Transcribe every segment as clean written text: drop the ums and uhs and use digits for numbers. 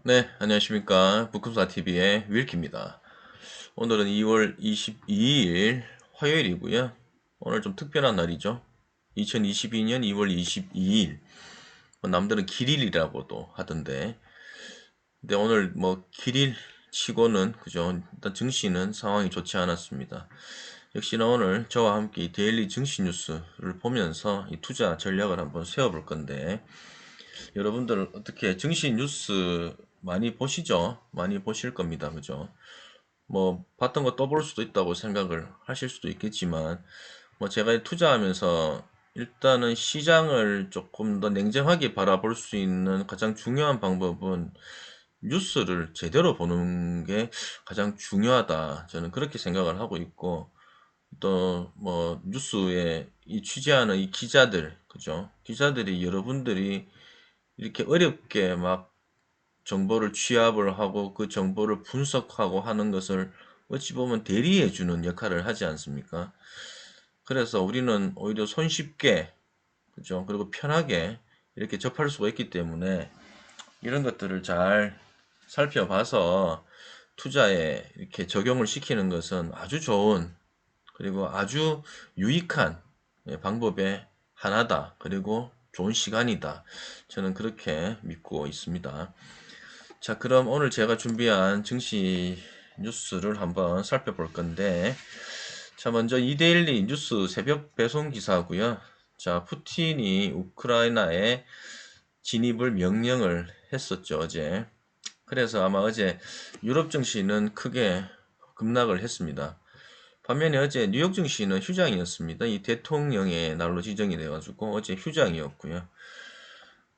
네, 안녕하십니까. 북금사TV의 윌키입니다. 오늘은 2월 22일 화요일이고요. 오늘 좀 특별한 날이죠. 2022년 2월 22일. 남들은 길일이라고도 하던데. 근데 오늘 뭐 길일 치고는, 그죠. 일단 증시는 상황이 좋지 않았습니다. 역시나 오늘 저와 함께 이 데일리 증시 뉴스를 보면서 이 투자 전략을 한번 세워볼 건데, 여러분들 어떻게 증시 뉴스 많이 보시죠? 많이 보실 겁니다. 그죠? 뭐 봤던 거 또 볼 수도 있다고 생각을 하실 수도 있겠지만 뭐 제가 투자하면서 일단은 시장을 조금 더 냉정하게 바라볼 수 있는 가장 중요한 방법은 뉴스를 제대로 보는 게 가장 중요하다. 저는 그렇게 생각을 하고 있고 또 뭐 뉴스에 이 취재하는 이 기자들, 그죠? 기자들이 여러분들이 이렇게 어렵게 막 정보를 취합을 하고 그 정보를 분석하고 하는 것을 어찌 보면 대리해 주는 역할을 하지 않습니까? 그래서 우리는 오히려 손쉽게, 그죠? 그리고 편하게 이렇게 접할 수가 있기 때문에 이런 것들을 잘 살펴봐서 투자에 이렇게 적용을 시키는 것은 아주 좋은, 그리고 아주 유익한 방법의 하나다. 그리고 좋은 시간이다. 저는 그렇게 믿고 있습니다. 자, 그럼 오늘 제가 준비한 증시 뉴스를 한번 살펴볼 건데, 자, 먼저 이데일리 뉴스 새벽 배송 기사고요. 자, 푸틴이 우크라이나에 진입을 명령을 했었죠, 어제. 그래서 아마 어제 유럽 증시는 크게 급락을 했습니다. 반면에 어제 뉴욕 증시는 휴장이었습니다. 이 대통령의 날로 지정이 돼가지고 어제 휴장이었고요.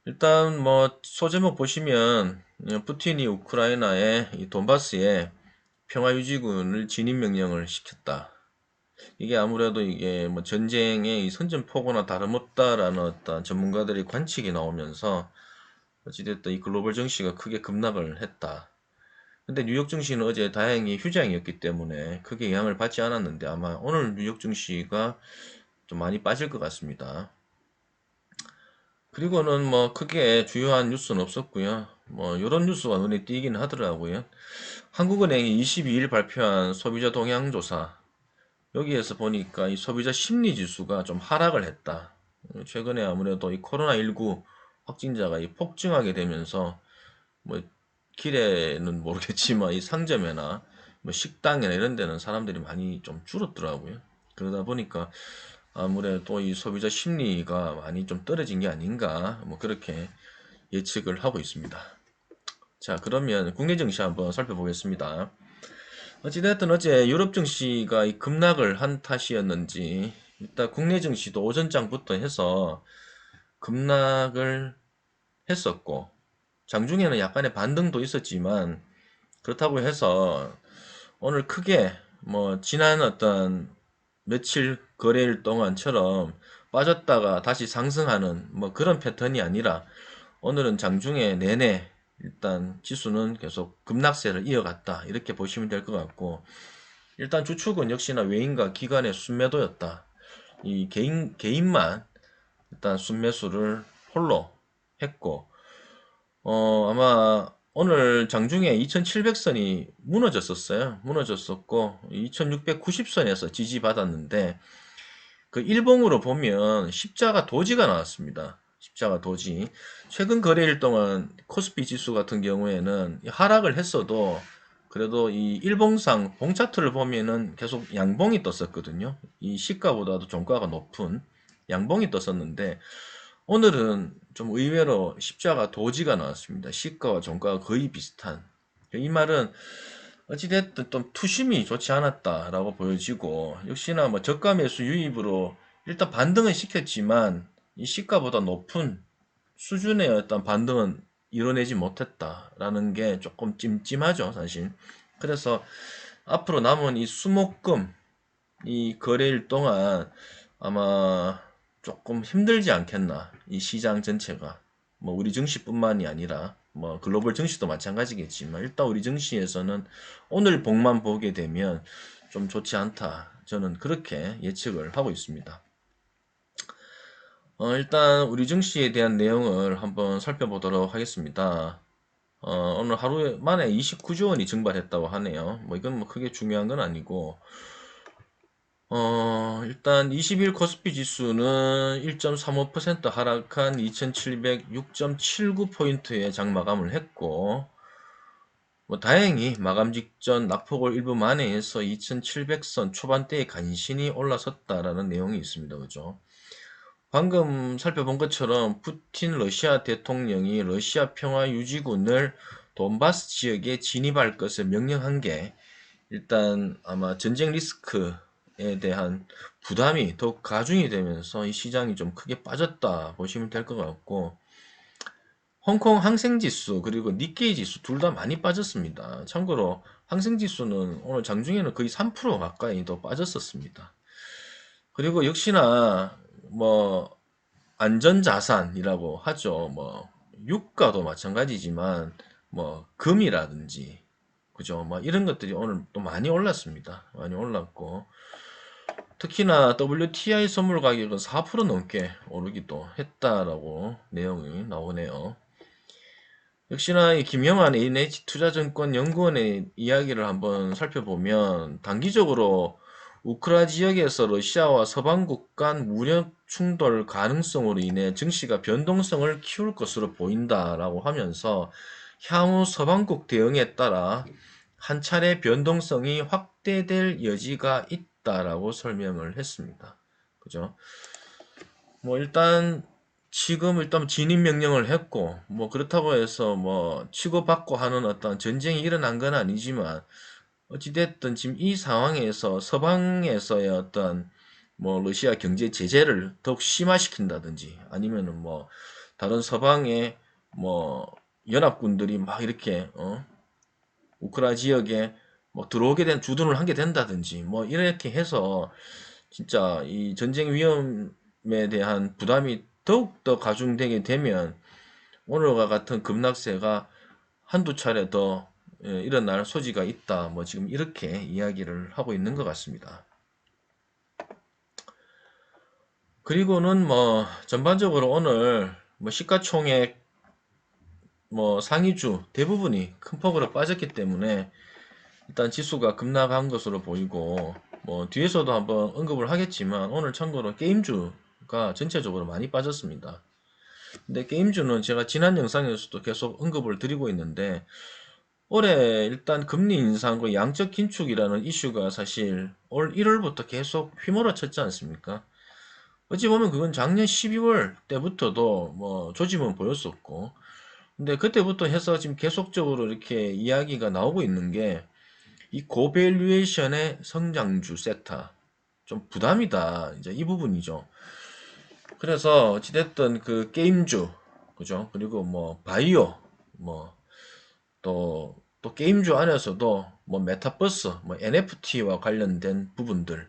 일단 뭐 소제목 보시면 푸틴이 우크라이나의 이 돈바스에 평화유지군을 진입 명령을 시켰다. 이게 아무래도 이게 뭐 전쟁의 이 선전포고나 다름없다라는 어떤 전문가들의 관측이 나오면서 어찌됐든 이 글로벌 증시가 크게 급락을 했다. 근데 뉴욕 증시는 어제 다행히 휴장이었기 때문에 크게 영향을 받지 않았는데 아마 오늘 뉴욕 증시가 좀 많이 빠질 것 같습니다. 그리고는 뭐 크게 주요한 뉴스는 없었고요. 뭐 요런 뉴스가 눈에 띄긴 하더라고요. 한국은행이 22일 발표한 소비자 동향 조사. 여기에서 보니까 이 소비자 심리 지수가 좀 하락을 했다. 최근에 아무래도 이 코로나19 확진자가 이 폭증하게 되면서 뭐 길에는 모르겠지만 이 상점이나 뭐 식당이나 이런 데는 사람들이 많이 좀 줄었더라고요. 그러다 보니까 아무래도 이 소비자 심리가 많이 좀 떨어진 게 아닌가 뭐 그렇게 예측을 하고 있습니다. 자, 그러면 국내 증시 한번 살펴보겠습니다. 어찌됐든 어제 유럽 증시가 이 급락을 한 탓이었는지 일단 국내 증시도 오전장부터 해서 급락을 했었고 장중에는 약간의 반등도 있었지만 그렇다고 해서 오늘 크게 뭐 지난 어떤 며칠 거래일 동안처럼 빠졌다가 다시 상승하는 뭐 그런 패턴이 아니라 오늘은 장중에 내내 일단 지수는 계속 급락세를 이어갔다. 이렇게 보시면 될 것 같고 일단 주축은 역시나 외인과 기관의 순매도였다. 이 개인만 일단 순매수를 홀로 했고 아마 오늘 장중에 2700선이 무너졌었어요. 무너졌었고 2690선에서 지지받았는데 그 일봉으로 보면 십자가 도지가 나왔습니다. 십자가 도지. 최근 거래일 동안 코스피 지수 같은 경우에는 하락을 했어도 그래도 이 일봉상 봉 차트를 보면은 계속 양봉이 떴었거든요. 이 시가보다도 종가가 높은 양봉이 떴었는데 오늘은 좀 의외로 십자가 도지가 나왔습니다. 시가와 종가가 거의 비슷한. 이 말은 어찌됐든 좀 투심이 좋지 않았다라고 보여지고 역시나 뭐 저가 매수 유입으로 일단 반등은 시켰지만 이 시가보다 높은 수준의 어떤 반등은 이뤄내지 못했다라는 게 조금 찜찜하죠, 사실. 그래서 앞으로 남은 이 수목금 이 거래일 동안 아마 조금 힘들지 않겠나. 이 시장 전체가. 뭐 우리 증시뿐만이 아니라 뭐 글로벌 증시도 마찬가지겠지만 일단 우리 증시에서는 오늘 봉만 보게 되면 좀 좋지 않다. 저는 그렇게 예측을 하고 있습니다. 일단 우리 증시에 대한 내용을 한번 살펴보도록 하겠습니다. 오늘 하루 만에 29조 원이 증발했다고 하네요. 뭐 이건 뭐 크게 중요한 건 아니고, 일단 20일 코스피 지수는 1.35% 하락한 2706.79포인트에 장마감을 했고, 뭐 다행히 마감 직전 낙폭을 일부 만회해서 2700선 초반대에 간신히 올라섰다라는 내용이 있습니다. 그죠? 방금 살펴본 것처럼 푸틴 러시아 대통령이 러시아 평화유지군을 돈바스 지역에 진입할 것을 명령한 게 일단 아마 전쟁 리스크에 대한 부담이 더욱 가중이 되면서 이 시장이 좀 크게 빠졌다 보시면 될 것 같고, 홍콩 항생지수 그리고 니케이 지수 둘 다 많이 빠졌습니다. 참고로 항생지수는 오늘 장중에는 거의 3% 가까이 더 빠졌었습니다. 그리고 역시나 뭐 안전자산이라고 하죠. 뭐 유가도 마찬가지지만 뭐 금이라든지 그죠? 뭐 이런 것들이 오늘 또 많이 올랐습니다. 많이 올랐고 특히나 WTI 선물 가격은 4% 넘게 오르기도 했다라고 내용이 나오네요. 역시나 이 김영환 NH투자증권 연구원의 이야기를 한번 살펴보면 단기적으로 우크라 지역에서 러시아와 서방국 간 무력 충돌 가능성으로 인해 증시가 변동성을 키울 것으로 보인다라고 하면서 향후 서방국 대응에 따라 한 차례 변동성이 확대될 여지가 있다라고 설명을 했습니다. 그죠? 뭐 일단 지금 일단 진입 명령을 했고 뭐 그렇다고 해서 뭐 치고받고 하는 어떤 전쟁이 일어난 건 아니지만 어찌됐든 지금 이 상황에서 서방에서의 어떤 뭐 러시아 경제 제재를 더욱 심화시킨다든지 아니면은 뭐 다른 서방의 뭐 연합군들이 막 이렇게 우크라 지역에 뭐 들어오게 된 주둔을 하게 된다든지 뭐 이렇게 해서 진짜 이 전쟁 위험에 대한 부담이 더욱더 가중되게 되면 오늘과 같은 급락세가 한두 차례 더 일어날 소지가 있다. 뭐 지금 이렇게 이야기를 하고 있는 것 같습니다. 그리고는 뭐 전반적으로 오늘 뭐 시가총액 뭐 상위주 대부분이 큰 폭으로 빠졌기 때문에 일단 지수가 급락한 것으로 보이고 뭐 뒤에서도 한번 언급을 하겠지만 오늘 참고로 게임주가 전체적으로 많이 빠졌습니다. 근데 게임주는 제가 지난 영상에서도 계속 언급을 드리고 있는데 올해 일단 금리 인상과 양적 긴축이라는 이슈가 사실 올 1월부터 계속 휘몰아쳤지 않습니까? 어찌 보면 그건 작년 12월 때부터도 뭐 조짐은 보였었고 근데 그때부터 해서 지금 계속적으로 이렇게 이야기가 나오고 있는 게 이 고밸류에이션의 성장주 섹터 좀 부담이다 이제 이 부분이죠. 그래서 어찌됐든 그 게임주 그죠? 그리고 뭐 바이오 뭐 또 게임주 안에서도 뭐 메타버스 뭐 NFT와 관련된 부분들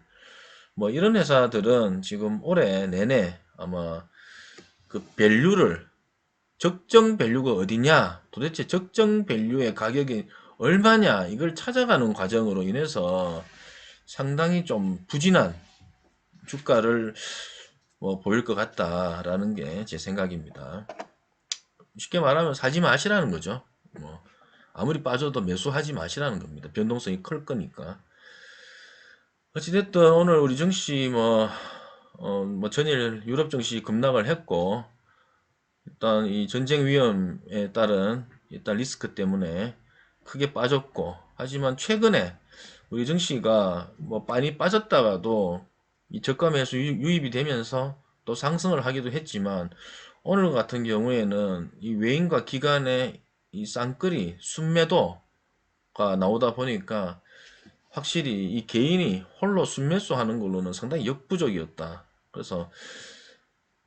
뭐 이런 회사들은 지금 올해 내내 아마 그 밸류를 적정 밸류가 어디냐 도대체 적정 밸류의 가격이 얼마냐 이걸 찾아가는 과정으로 인해서 상당히 좀 부진한 주가를 뭐 보일 것 같다라는 게 제 생각입니다. 쉽게 말하면 사지 마시라는 거죠. 뭐 아무리 빠져도 매수하지 마시라는 겁니다. 변동성이 클 거니까. 어찌됐든 오늘 우리 증시 뭐 전일 유럽 증시 급락을 했고 일단 이 전쟁 위험에 따른 일단 리스크 때문에 크게 빠졌고 하지만 최근에 우리 증시가 뭐 많이 빠졌다가도 이 저가 매수 유입이 되면서 또 상승을 하기도 했지만 오늘 같은 경우에는 이 외인과 기관의 이 쌍끌이 순매도가 나오다 보니까 확실히 이 개인이 홀로 순매수 하는 걸로는 상당히 역부족이었다. 그래서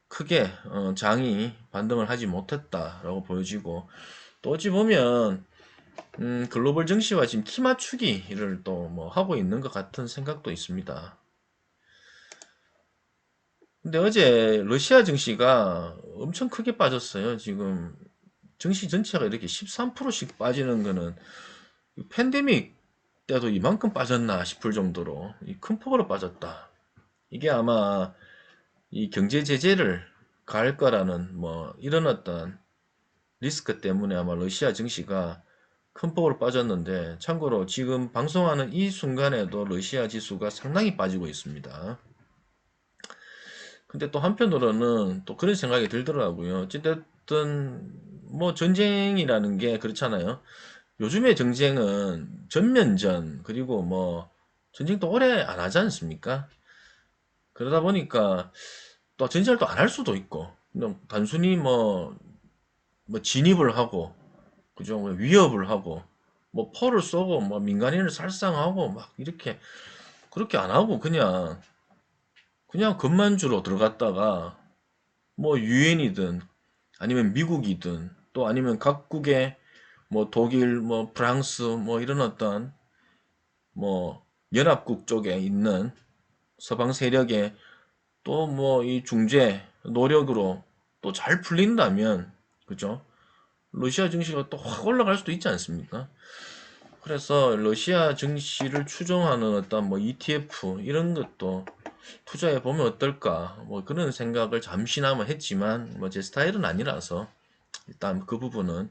크게 장이 반등을 하지 못했다라고 보여지고 또 어찌 보면 글로벌 증시와 지금 키 맞추기를 또 뭐 하고 있는 것 같은 생각도 있습니다. 근데 어제 러시아 증시가 엄청 크게 빠졌어요. 지금 증시 전체가 이렇게 13%씩 빠지는 거는 팬데믹 때도 이만큼 빠졌나 싶을 정도로 큰 폭으로 빠졌다. 이게 아마 이 경제 제재를 가할 거라는 뭐 이런 어떤 리스크 때문에 아마 러시아 증시가 큰 폭으로 빠졌는데, 참고로 지금 방송하는 이 순간에도 러시아 지수가 상당히 빠지고 있습니다. 근데 또 한편으로는 또 그런 생각이 들더라고요. 어찌됐든 뭐 전쟁이라는 게 그렇잖아요. 요즘의 전쟁은 전면전, 그리고 뭐 전쟁도 오래 안 하지 않습니까? 그러다 보니까 또 전쟁을 또 안 할 수도 있고, 그냥 단순히 뭐 진입을 하고, 그죠? 뭐 위협을 하고, 뭐 포를 쏘고, 뭐 민간인을 살상하고, 막 이렇게, 그렇게 안 하고, 그냥 금만주로 들어갔다가, 뭐 유엔이든, 아니면 미국이든, 또 아니면 각국의, 뭐 독일, 뭐 프랑스, 뭐 이런 어떤, 뭐 연합국 쪽에 있는 서방 세력의 또 뭐 이 중재 노력으로 또 잘 풀린다면, 그죠? 러시아 증시가 또 확 올라갈 수도 있지 않습니까? 그래서 러시아 증시를 추종하는 어떤 뭐 ETF 이런 것도 투자해 보면 어떨까? 뭐 그런 생각을 잠시나마 했지만 뭐 제 스타일은 아니라서 일단 그 부분은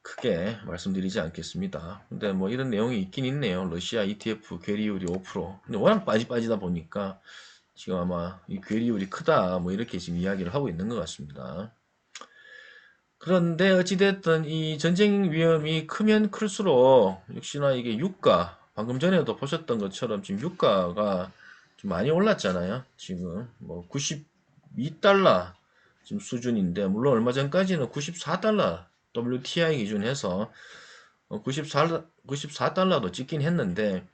크게 말씀드리지 않겠습니다. 근데 뭐 이런 내용이 있긴 있네요. 러시아 ETF 괴리율이 5%. 근데 워낙 빠지다 보니까 지금 아마 이 괴리율이 크다 뭐 이렇게 지금 이야기를 하고 있는 것 같습니다. 그런데 어찌됐든 이 전쟁 위험이 크면 클수록 역시나 이게 유가, 방금 전에도 보셨던 것처럼 지금 유가가 좀 많이 올랐잖아요. 지금 뭐 92달러 지금 수준인데, 물론 얼마 전까지는 94달러 WTI 기준해서 94달러도 찍긴 했는데,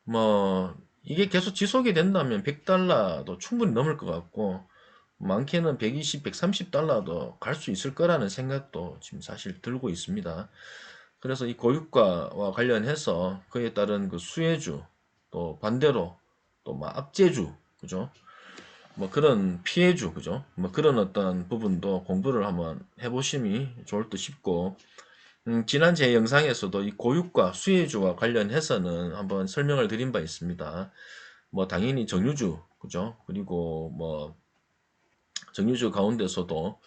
뭐 이게 계속 지속이 된다면 100달러도 충분히 넘을 것 같고, 많게는 120, 130달러도 갈 수 있을 거라는 생각도 지금 사실 들고 있습니다. 그래서 이 고유가와 관련해서 그에 따른 그 수혜주, 또 반대로 또 막 악재주, 그죠? 뭐 그런 피해주, 그죠? 뭐 그런 어떤 부분도 공부를 한번 해보심이 좋을 듯 싶고, 지난 제 영상에서도 이 고유가, 수혜주와 관련해서는 한번 설명을 드린 바 있습니다. 뭐 당연히 정유주, 그죠? 그리고 뭐 정유주 가운데서도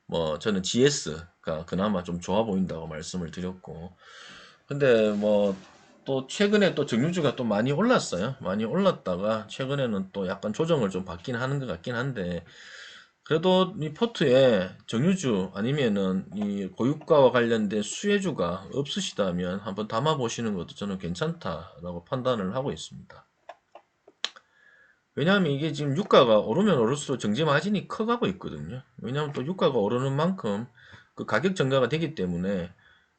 뭐 저는 GS가 그나마 좀 좋아 보인다고 말씀을 드렸고, 근데 뭐 또 최근에 또 정유주가 또 많이 올랐어요. 많이 올랐다가 최근에는 또 약간 조정을 좀 받긴 하는 것 같긴 한데, 그래도 이 포트에 정유주 아니면은 이 고유가와 관련된 수혜주가 없으시다면 한번 담아 보시는 것도 저는 괜찮다라고 판단을 하고 있습니다. 왜냐하면 이게 지금 유가가 오르면 오를수록 정제 마진이 커가고 있거든요. 왜냐하면 또 유가가 오르는 만큼 그 가격 증가가 되기 때문에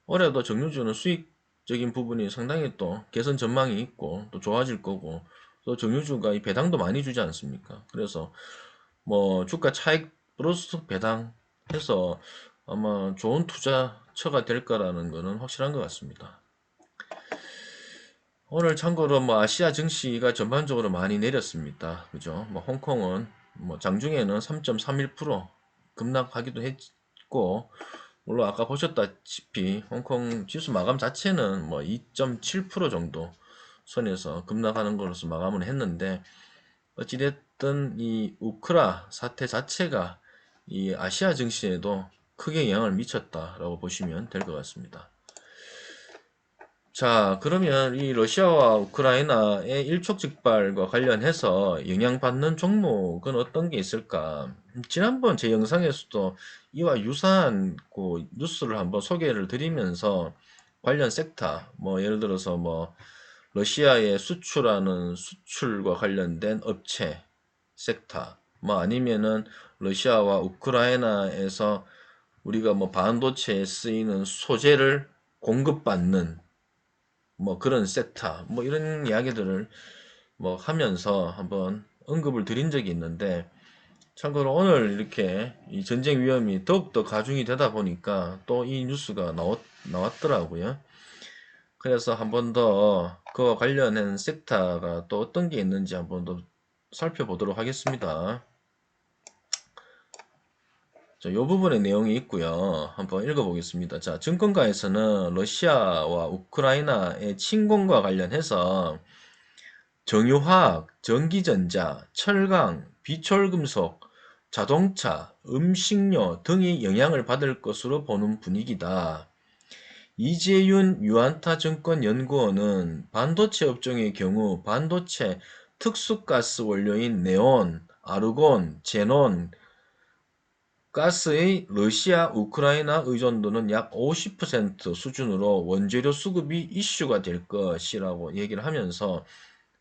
올해도 정유주는 수익적인 부분이 상당히 또 개선 전망이 있고 또 좋아질 거고, 또 정유주가 이 배당도 많이 주지 않습니까? 그래서 뭐 주가 차익 플러스 배당 해서 아마 좋은 투자처가 될 거라는 거는 확실한 것 같습니다. 오늘 참고로 뭐 아시아 증시가 전반적으로 많이 내렸습니다. 그죠? 뭐 홍콩은 뭐 장중에는 3.31% 급락하기도 했고, 물론 아까 보셨다시피 홍콩 지수 마감 자체는 뭐 2.7% 정도 선에서 급락하는 것으로 마감을 했는데, 어찌됐든 이 우크라 사태 자체가 이 아시아 증시에도 크게 영향을 미쳤다라고 보시면 될 것 같습니다. 자, 그러면 이 러시아와 우크라이나의 일촉즉발과 관련해서 영향받는 종목은 어떤 게 있을까? 지난번 제 영상에서도 이와 유사한 그 뉴스를 한번 소개를 드리면서 관련 섹터, 뭐 예를 들어서 뭐 러시아에 수출하는 수출과 관련된 업체 섹터, 뭐 아니면은 러시아와 우크라이나에서 우리가 뭐 반도체에 쓰이는 소재를 공급받는 뭐 그런 섹터, 뭐 이런 이야기들을 뭐 하면서 한번 언급을 드린 적이 있는데, 참고로 오늘 이렇게 이 전쟁 위험이 더욱더 가중이 되다 보니까 또 이 뉴스가 나왔더라고요. 그래서 한번 더 그와 관련한 섹터가 또 어떤 게 있는지 한번 더 살펴보도록 하겠습니다. 자, 이 부분의 내용이 있고요. 한번 읽어보겠습니다. 자, 증권가에서는 러시아와 우크라이나의 침공과 관련해서 정유화학, 전기전자, 철강, 비철금속, 자동차, 음식료 등이 영향을 받을 것으로 보는 분위기다. 이재윤 유안타증권 연구원은 반도체 업종의 경우 반도체 특수가스 원료인 네온, 아르곤, 제논, 가스의 러시아, 우크라이나 의존도는 약 50% 수준으로 원재료 수급이 이슈가 될 것이라고 얘기를 하면서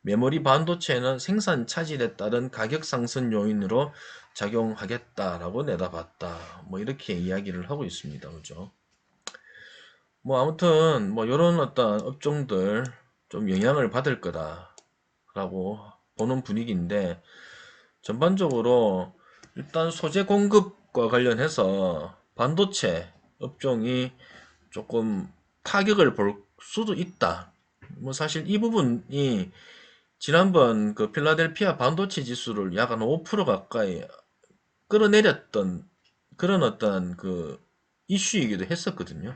메모리 반도체는 생산 차질에 따른 가격 상승 요인으로 작용하겠다라고 내다봤다. 뭐 이렇게 이야기를 하고 있습니다. 그죠? 뭐 아무튼 뭐 이런 어떤 업종들 좀 영향을 받을 거다라고 보는 분위기인데 전반적으로 일단 소재 공급과 관련해서 반도체 업종이 조금 타격을 볼 수도 있다. 뭐 사실 이 부분이 지난번 그 필라델피아 반도체 지수를 약 한 5% 가까이 끌어내렸던 그런 어떤 그 이슈이기도 했었거든요.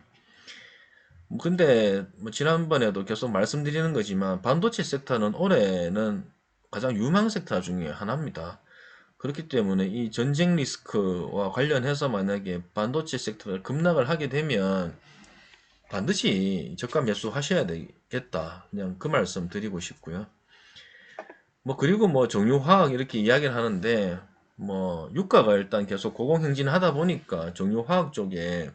근데 뭐 지난번에도 계속 말씀드리는 거지만 반도체 섹터는 올해는 가장 유망 섹터 중에 하나입니다. 그렇기 때문에 이 전쟁 리스크와 관련해서 만약에 반도체 섹터가 급락을 하게 되면 반드시 저가 매수하셔야 되겠다. 그냥 그 말씀 드리고 싶고요. 뭐 그리고 뭐 정유화학 이렇게 이야기를 하는데 뭐 유가가 일단 계속 고공행진하다 보니까 정유화학 쪽에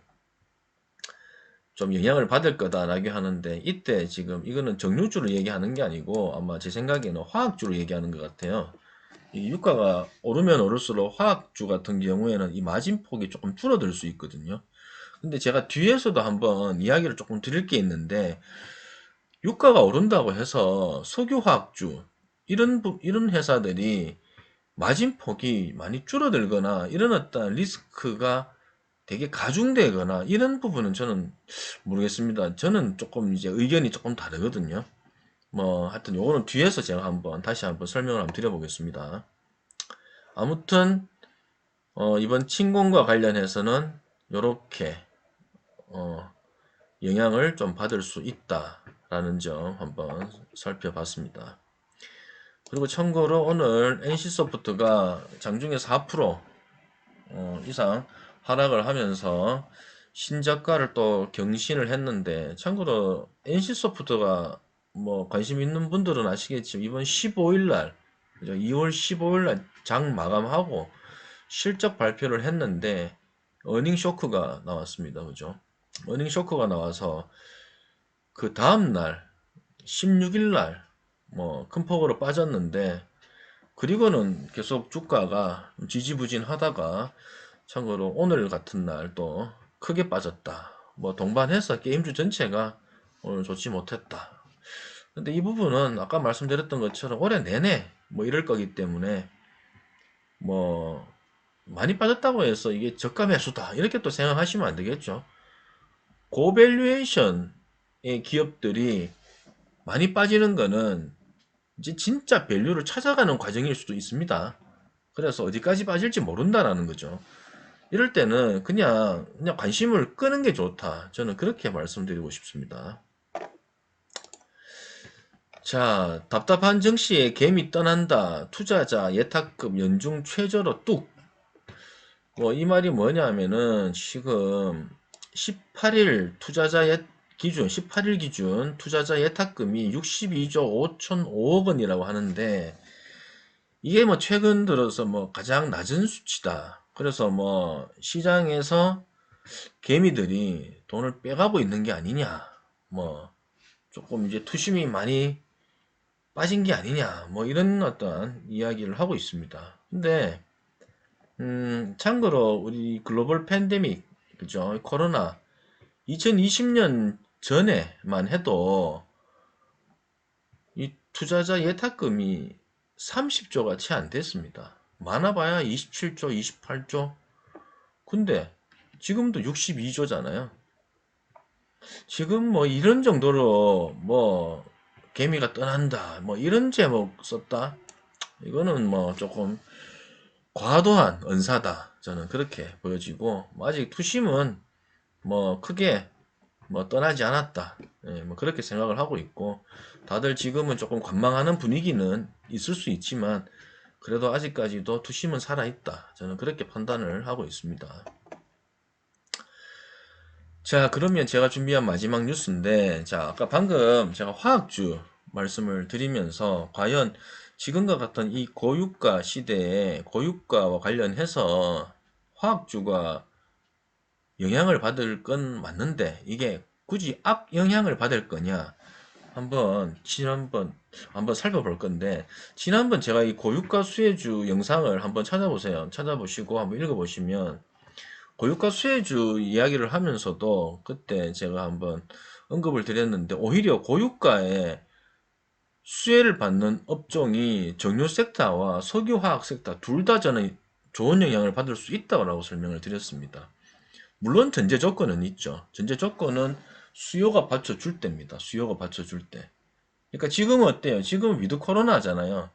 좀 영향을 받을 거다라고 하는데 이때 지금 이거는 정유주를 얘기하는 게 아니고 아마 제 생각에는 화학주를 얘기하는 것 같아요. 이 유가가 오르면 오를수록 화학주 같은 경우에는 이 마진폭이 조금 줄어들 수 있거든요. 근데 제가 뒤에서도 한번 이야기를 조금 드릴 게 있는데 유가가 오른다고 해서 석유화학주 이런 회사들이 마진폭이 많이 줄어들거나 이런 어떤 리스크가 되게 가중되거나 이런 부분은 저는 모르겠습니다. 저는 조금 이제 의견이 조금 다르거든요. 뭐 하여튼 요거는 뒤에서 제가 한번 다시 한번 설명을 한번 드려보겠습니다. 아무튼 이번 침공과 관련해서는 요렇게 영향을 좀 받을 수 있다라는 점 한번 살펴봤습니다. 그리고 참고로 오늘 NC소프트가 장중에 4% 이상 하락을 하면서 신저가를 또 경신을 했는데 참고로 NC소프트가 뭐 관심 있는 분들은 아시겠지만 이번 15일날 2월 15일날 장 마감하고 실적 발표를 했는데 어닝 쇼크가 나왔습니다. 그죠? 어닝 쇼크가 나와서 그 다음날 16일날 뭐 큰 폭으로 빠졌는데 그리고는 계속 주가가 지지부진하다가 참고로 오늘 같은 날 또 크게 빠졌다. 뭐 동반해서 게임주 전체가 오늘 좋지 못했다. 근데 이 부분은 아까 말씀드렸던 것처럼 올해 내내 뭐 이럴 거기 때문에 뭐 많이 빠졌다고 해서 이게 저가 매수다 이렇게 또 생각하시면 안 되겠죠. 고밸류에이션의 기업들이 많이 빠지는 거는 이제 진짜 밸류를 찾아가는 과정일 수도 있습니다. 그래서 어디까지 빠질지 모른다라는 거죠. 이럴 때는 그냥 관심을 끄는 게 좋다. 저는 그렇게 말씀드리고 싶습니다. 자, 답답한 정시에 개미 떠난다. 투자자 예탁금 연중 최저로 뚝. 뭐 이 말이 뭐냐면은 지금 18일 투자자 기준 18일 기준 투자자 예탁금이 62조 5,005억 원이라고 하는데 이게 뭐 최근 들어서 뭐 가장 낮은 수치다. 그래서 뭐 시장에서 개미들이 돈을 빼가고 있는 게 아니냐. 뭐 조금 이제 투심이 많이 빠진 게 아니냐. 뭐 이런 어떤 이야기를 하고 있습니다. 근데 참고로 우리 글로벌 팬데믹 그죠? 코로나 2020년 전에만 해도 이 투자자 예탁금이 30조가 채 안 됐습니다. 많아봐야 27조, 28조. 근데 지금도 62조잖아요. 지금 뭐 이런 정도로 뭐 개미가 떠난다. 뭐 이런 제목 썼다. 이거는 뭐 조금 과도한 언사다. 저는 그렇게 보여지고 아직 투심은 뭐 크게 뭐 떠나지 않았다. 예, 뭐 그렇게 생각을 하고 있고 다들 지금은 조금 관망하는 분위기는 있을 수 있지만 그래도 아직까지도 투심은 살아있다. 저는 그렇게 판단을 하고 있습니다. 자, 그러면 제가 준비한 마지막 뉴스인데, 자, 아까 방금 제가 화학주 말씀을 드리면서, 과연 지금과 같은 이 고유가 시대에 고유가와 관련해서 화학주가 영향을 받을 건 맞는데, 이게 굳이 악 영향을 받을 거냐? 지난번 한번 살펴볼 건데, 지난번 제가 이 고유가 수혜주 영상을 한번 찾아보세요. 찾아보시고 한번 읽어보시면, 고유가 수혜주 이야기를 하면서도 그때 제가 한번 언급을 드렸는데, 오히려 고유가에 수혜를 받는 업종이 정유 섹터와 석유화학 섹터 둘 다 저는 좋은 영향을 받을 수 있다고 설명을 드렸습니다. 물론 전제 조건은 있죠. 전제 조건은 수요가 받쳐줄 때입니다. 수요가 받쳐줄 때. 그러니까 지금은 어때요? 지금은 위드 코로나잖아요.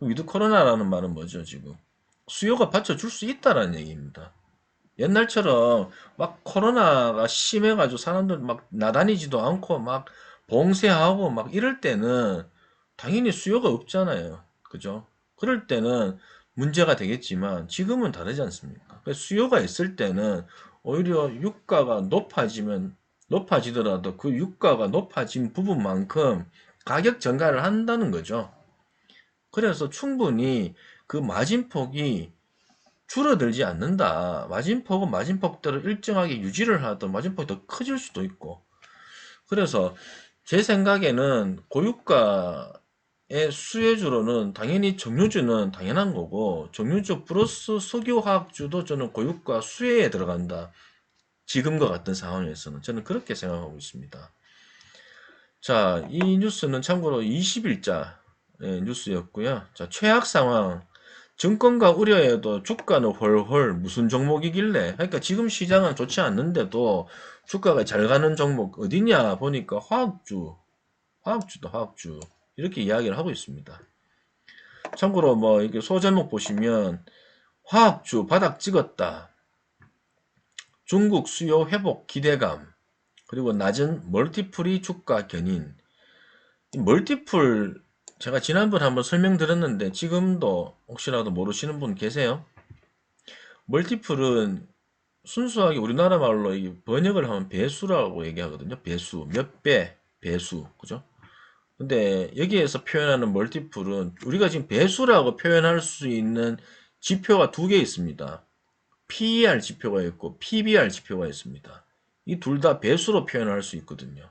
위드 코로나라는 말은 뭐죠, 지금? 수요가 받쳐줄 수 있다라는 얘기입니다. 옛날처럼 막 코로나가 심해가지고 사람들 막 나다니지도 않고 막 봉쇄하고 막 이럴 때는 당연히 수요가 없잖아요. 그죠? 그럴 때는 문제가 되겠지만 지금은 다르지 않습니까? 수요가 있을 때는 오히려 유가가 높아지더라도 그 유가가 높아진 부분만큼 가격 전가를 한다는 거죠. 그래서 충분히 그 마진폭이 줄어들지 않는다. 마진폭은 마진폭대로 일정하게 유지를 하던 마진폭이 더 커질 수도 있고. 그래서 제 생각에는 고유가의 수혜주로는 당연히 정유주는 당연한 거고, 정유주 플러스 석유화학주도 저는 고유가 수혜에 들어간다. 지금과 같은 상황에서는 저는 그렇게 생각하고 있습니다. 자, 이 뉴스는 참고로 20일자 뉴스였고요. 자, 최악 상황. 증권가 우려에도 주가는 훨훨 무슨 종목이길래? 그러니까 지금 시장은 좋지 않는데도 주가가 잘 가는 종목 어디냐 보니까 화학주다, 화학주. 이렇게 이야기를 하고 있습니다. 참고로 뭐 이렇게 소제목 보시면 화학주 바닥 찍었다. 중국 수요 회복 기대감. 그리고 낮은 멀티플이 주가 견인. 이 멀티플 제가 지난번에 한번 설명드렸는데 지금도 혹시라도 모르시는 분 계세요? 멀티플은 순수하게 우리나라 말로 번역을 하면 배수라고 얘기하거든요. 배수. 몇 배, 배수. 그죠? 근데 여기에서 표현하는 멀티플은 우리가 지금 배수라고 표현할 수 있는 지표가 두 개 있습니다. PER 지표가 있고 PBR 지표가 있습니다. 이 둘 다 배수로 표현할 수 있거든요.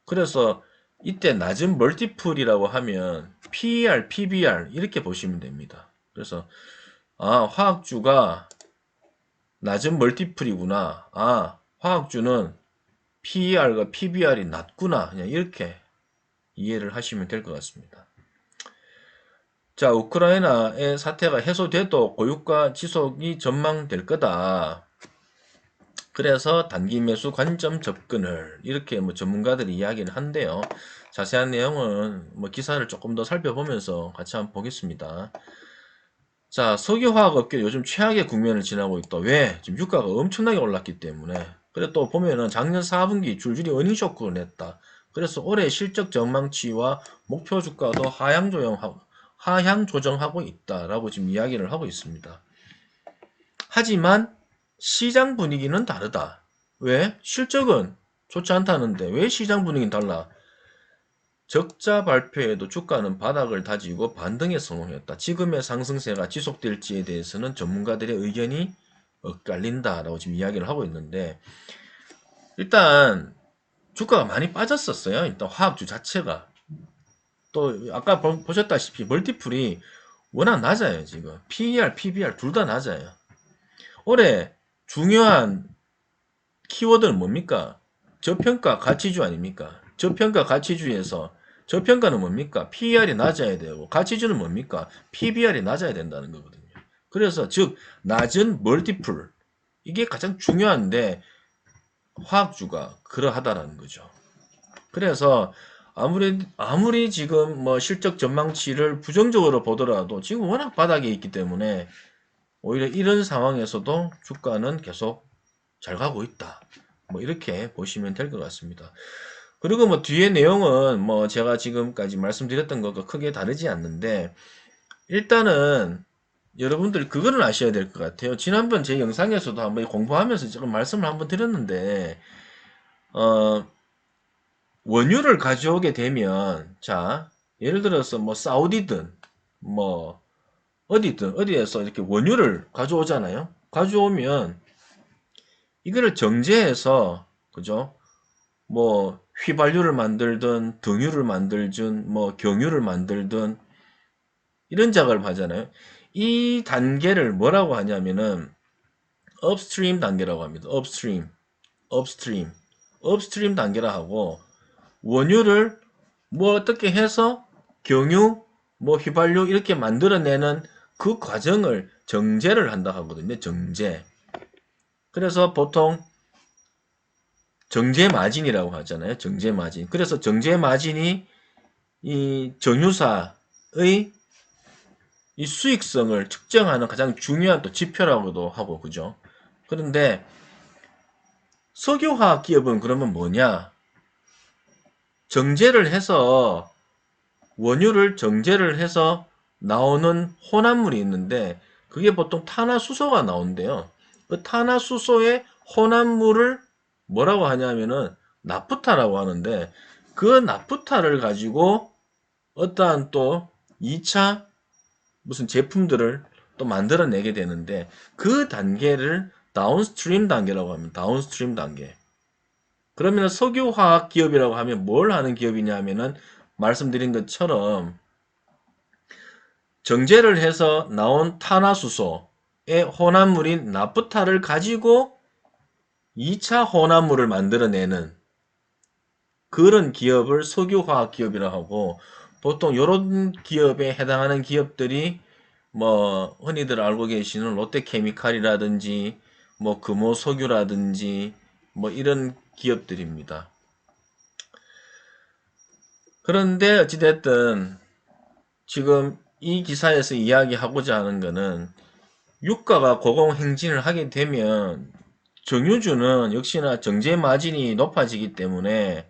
그래서 이때 낮은 멀티플이라고 하면 PER, PBR 이렇게 보시면 됩니다. 그래서 화학주가 낮은 멀티플이구나. 화학주는 PER과 PBR이 낮구나. 그냥 이렇게 이해를 하시면 될 것 같습니다. 자, 우크라이나의 사태가 해소돼도 고유가 지속이 전망될 거다. 그래서 단기 매수 관점 접근을 이렇게 뭐 전문가들이 이야기를 한대요. 자세한 내용은 뭐 기사를 조금 더 살펴보면서 같이 한번 보겠습니다. 자, 석유화학업계 요즘 최악의 국면을 지나고 있다. 왜? 지금 유가가 엄청나게 올랐기 때문에. 그래 또 보면은 작년 4분기 줄줄이 어닝 쇼크를 냈다. 그래서 올해 실적 전망치와 목표 주가도 하향 조정하고 있다라고 지금 이야기를 하고 있습니다. 하지만 시장 분위기는 다르다. 왜? 실적은 좋지 않다는데 왜 시장 분위기는 달라? 적자 발표에도 주가는 바닥을 다지고 반등에 성공했다. 지금의 상승세가 지속될지에 대해서는 전문가들의 의견이 엇갈린다라고 지금 이야기를 하고 있는데, 일단 주가가 많이 빠졌었어요. 일단 화학주 자체가. 또 아까 보셨다시피 멀티플이 워낙 낮아요. 지금 PER, PBR 둘 다 낮아요. 올해 중요한 키워드는 뭡니까? 저평가 가치주 아닙니까? 저평가 가치주에서 저평가는 뭡니까? PER이 낮아야 되고 가치주는 뭡니까? PBR이 낮아야 된다는 거거든요. 그래서 즉 낮은 멀티플 이게 가장 중요한데 화학주가 그러하다라는 거죠. 그래서 아무리 지금 뭐 실적 전망치를 부정적으로 보더라도 지금 워낙 바닥에 있기 때문에 오히려 이런 상황에서도 주가는 계속 잘 가고 있다. 뭐 이렇게 보시면 될 것 같습니다. 그리고 뭐 뒤에 내용은 뭐 제가 지금까지 말씀드렸던 것과 크게 다르지 않는데 일단은 여러분들 그거는 아셔야 될 것 같아요. 지난번 제 영상에서도 한번 공부하면서 조금 말씀을 한번 드렸는데 어, 원유를 가져오게 되면 자 예를 들어서 뭐 사우디든 뭐 어디든 어디에서 이렇게 원유를 가져오잖아요. 가져오면 이거를 정제해서 그죠? 뭐 휘발유를 만들든 등유를 만들든 뭐 경유를 만들든 이런 작업을 하잖아요. 이 단계를 뭐라고 하냐면은 업스트림 단계라고 합니다. 업스트림, 업스트림 단계라 하고 원유를 뭐 어떻게 해서 경유, 뭐 휘발유 이렇게 만들어내는 그 과정을 정제를 한다 하거든요. 정제. 그래서 보통 정제 마진이라고 하잖아요. 정제 마진. 그래서 정제 마진이 이 정유사의 이 수익성을 측정하는 가장 중요한 또 지표라고도 하고 그죠. 그런데 석유화학 기업은 그러면 뭐냐? 정제를 해서 원유를 정제를 해서 나오는 혼합물이 있는데 그게 보통 탄화수소가 나온대요. 그 탄화수소의 혼합물을 뭐라고 하냐면은 나프타라고 하는데 그 나프타를 가지고 어떠한 또 2차 무슨 제품들을 또 만들어내게 되는데 그 단계를 다운스트림 단계라고 합니다. 다운스트림 단계. 그러면 석유화학 기업이라고 하면 뭘 하는 기업이냐 하면은 말씀드린 것처럼 정제를 해서 나온 탄화수소의 혼합물인 나프타를 가지고 2차 혼합물을 만들어내는 그런 기업을 석유화학 기업이라고 하고 보통 이런 기업에 해당하는 기업들이 뭐 흔히들 알고 계시는 롯데케미칼이라든지 뭐 금호석유라든지 뭐 이런 기업들입니다. 그런데 어찌됐든 지금 이 기사에서 이야기하고자 하는 거는 유가가 고공행진을 하게 되면 정유주는 역시나 정제 마진이 높아지기 때문에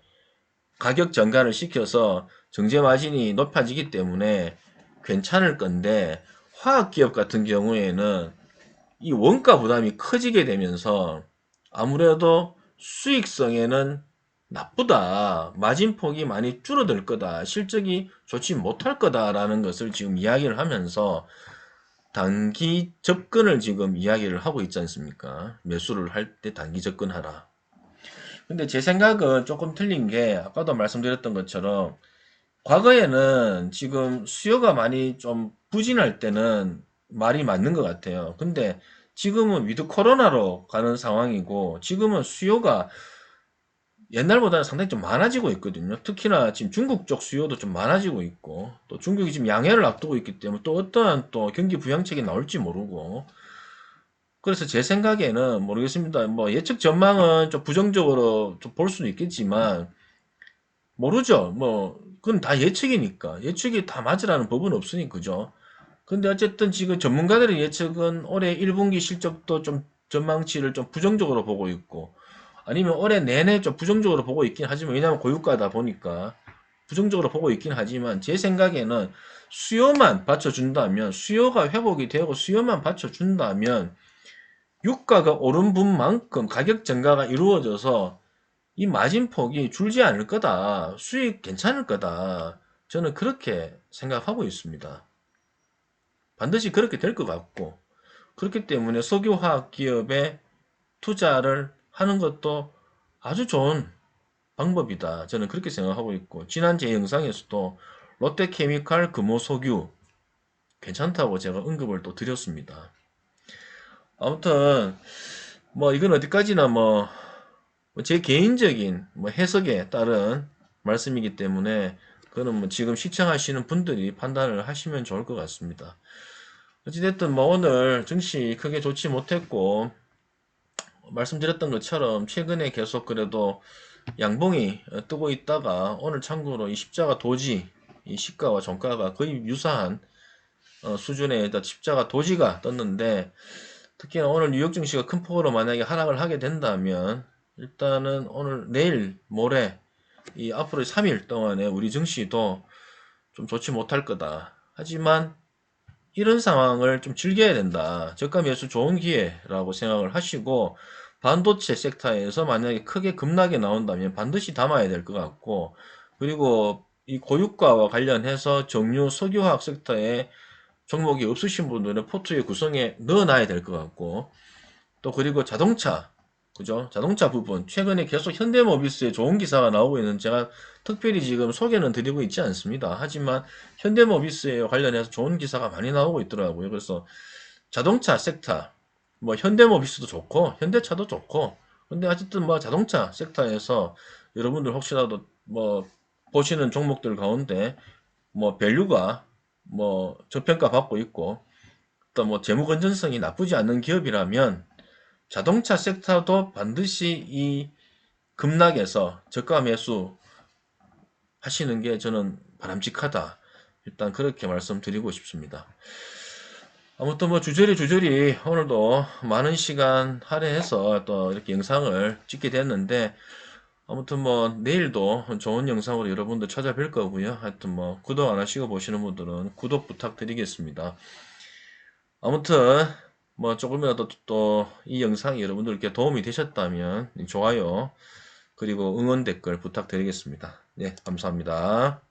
가격 전가를 시켜서 정제 마진이 높아지기 때문에 괜찮을 건데 화학기업 같은 경우에는 이 원가 부담이 커지게 되면서 아무래도 수익성에는 나쁘다. 마진폭이 많이 줄어들 거다. 실적이 좋지 못할 거다라는 것을 지금 이야기를 하면서 단기 접근을 지금 이야기를 하고 있지 않습니까? 매수를 할 때 단기 접근하라. 근데 제 생각은 조금 틀린 게 아까도 말씀드렸던 것처럼 과거에는 지금 수요가 많이 좀 부진할 때는 말이 맞는 것 같아요. 근데 지금은 위드 코로나로 가는 상황이고 지금은 수요가 옛날보다는 상당히 좀 많아지고 있거든요. 특히나 지금 중국 쪽 수요도 좀 많아지고 있고 또 중국이 지금 양해를 앞두고 있기 때문에 또 어떠한 또 경기 부양책이 나올지 모르고 그래서 제 생각에는 모르겠습니다. 뭐 예측 전망은 좀 부정적으로 좀 볼 수는 있겠지만 모르죠. 뭐 그건 다 예측이니까 예측이 다 맞으라는 법은 없으니 그죠. 근데 어쨌든 지금 전문가들의 예측은 올해 1분기 실적도 좀 전망치를 좀 부정적으로 보고 있고 아니면 올해 내내 좀 부정적으로 보고 있긴 하지만 왜냐하면 고유가다 보니까 부정적으로 보고 있긴 하지만 제 생각에는 수요만 받쳐준다면 수요가 회복이 되고 수요만 받쳐준다면 유가가 오른 분만큼 가격 증가가 이루어져서 이 마진폭이 줄지 않을 거다. 수익 괜찮을 거다. 저는 그렇게 생각하고 있습니다. 반드시 그렇게 될 것 같고 그렇기 때문에 석유화학 기업에 투자를 하는 것도 아주 좋은 방법이다. 저는 그렇게 생각하고 있고 지난 제 영상에서도 롯데케미칼 금호석유 괜찮다고 제가 언급을 또 드렸습니다. 아무튼 뭐 이건 어디까지나 뭐 제 개인적인 뭐 해석에 따른 말씀이기 때문에 그거는 뭐 지금 시청하시는 분들이 판단을 하시면 좋을 것 같습니다. 어찌됐든 뭐 오늘 증시 크게 좋지 못했고 말씀드렸던 것처럼 최근에 계속 그래도 양봉이 뜨고 있다가 오늘 참고로 이 십자가 도지 이 시가와 종가가 거의 유사한 수준의 십자가 도지가 떴는데 특히나 오늘 뉴욕 증시가 큰 폭으로 만약에 하락을 하게 된다면 일단은 오늘 내일 모레 이 앞으로 3일 동안에 우리 증시도 좀 좋지 못할 거다. 하지만 이런 상황을 좀 즐겨야 된다. 저가 매수 좋은 기회라고 생각을 하시고 반도체 섹터에서 만약에 크게 급락이 나온다면 반드시 담아야 될 것 같고 그리고 이 고유가와 관련해서 정유 석유화학 섹터에 종목이 없으신 분들은 포트에 구성에 넣어놔야 될 것 같고 또 그리고 자동차 그죠? 자동차 부분 최근에 계속 현대모비스에 좋은 기사가 나오고 있는 제가 특별히 지금 소개는 드리고 있지 않습니다. 하지만 현대모비스에 관련해서 좋은 기사가 많이 나오고 있더라고요. 그래서 자동차 섹터 뭐 현대모비스도 좋고 현대차도 좋고 근데 어쨌든 뭐 자동차 섹터에서 여러분들 혹시라도 뭐 보시는 종목들 가운데 뭐 밸류가 뭐 저평가 받고 있고 또 뭐 재무 건전성이 나쁘지 않는 기업이라면 자동차 섹터도 반드시 이 급락에서 저가 매수 하시는 게 저는 바람직하다. 일단 그렇게 말씀드리고 싶습니다. 아무튼 뭐 주저리 오늘도 많은 시간 할애해서 또 이렇게 영상을 찍게 됐는데 아무튼 뭐 내일도 좋은 영상으로 여러분들 찾아뵐 거고요. 하여튼 뭐 구독 안 하시고 보시는 분들은 구독 부탁드리겠습니다. 아무튼 뭐 조금이라도 또 이 영상이 여러분들께 도움이 되셨다면 좋아요 그리고 응원 댓글 부탁드리겠습니다. 네, 감사합니다.